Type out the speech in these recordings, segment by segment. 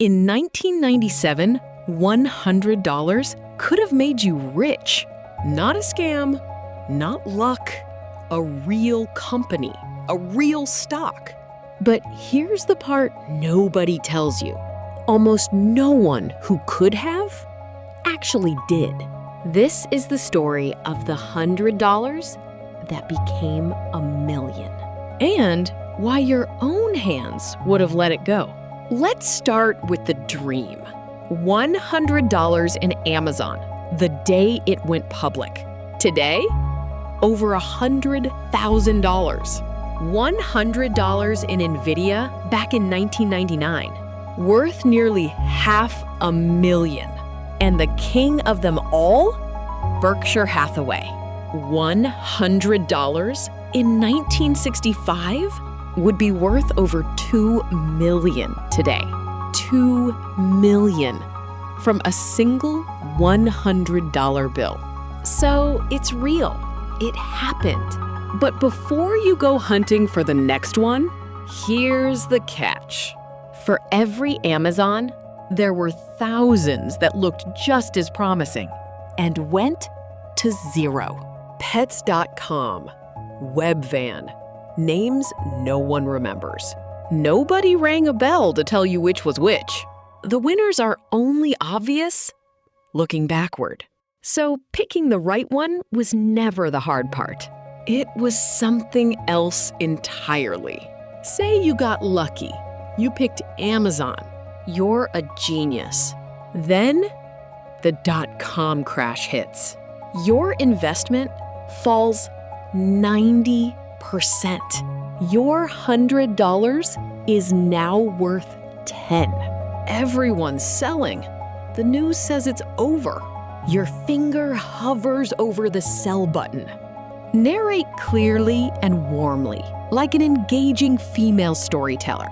In 1997, $100 could have made you rich. Not a scam, not luck, a real company, a real stock. But here's the part nobody tells you. Almost no one who could have actually did. This is the story of the $100 that became a million. And why your own hands would have let it go. Let's start with the dream. $100 in Amazon, the day it went public. Today, over $100,000. $100 in NVIDIA back in 1999, worth nearly $500,000. And the king of them all? Berkshire Hathaway. $100 in 1965 would be worth over $2 million today. $2 million from a single $100 bill. So it's real. It happened. But before you go hunting for the next one, here's the catch. For every Amazon, there were thousands that looked just as promising and went to zero. Pets.com, Webvan, names no one remembers. Nobody rang a bell to tell you which was which. The winners are only obvious looking backward. So picking the right one was never the hard part. It was something else entirely. Say you got lucky. You picked Amazon. You're a genius. Then the dot-com crash hits. Your investment falls 90%. Your $100 is now worth 10. Everyone's selling. The news says it's over. Your finger hovers over the sell button. Narrate clearly and warmly, like an engaging female storyteller.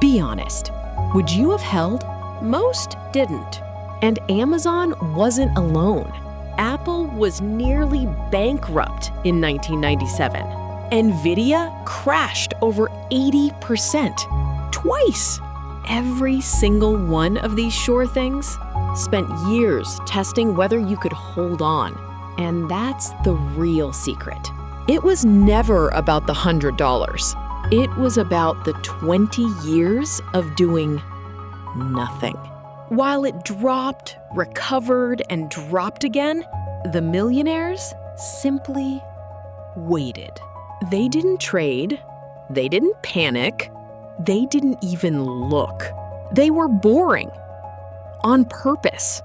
Be honest. Would you have held? Most didn't. And Amazon wasn't alone. Apple was nearly bankrupt in 1997. NVIDIA crashed over 80%. Twice. Every single one of these sure things spent years testing whether you could hold on. And that's the real secret. It was never about the $100. It was about the 20 years of doing nothing. While it dropped, recovered, and dropped again, the millionaires simply waited. They didn't trade. They didn't panic. They didn't even look. They were boring. On purpose.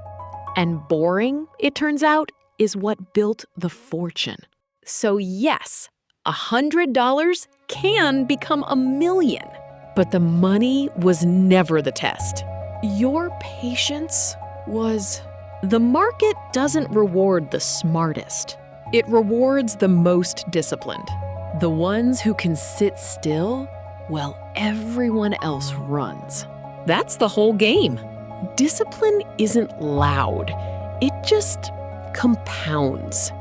And boring, it turns out, is what built the fortune. So yes, $100 can become $1 million. But the money was never the test. Your patience was. The market doesn't reward the smartest. It rewards the most disciplined. The ones who can sit still while everyone else runs. That's the whole game. Discipline isn't loud. It just compounds.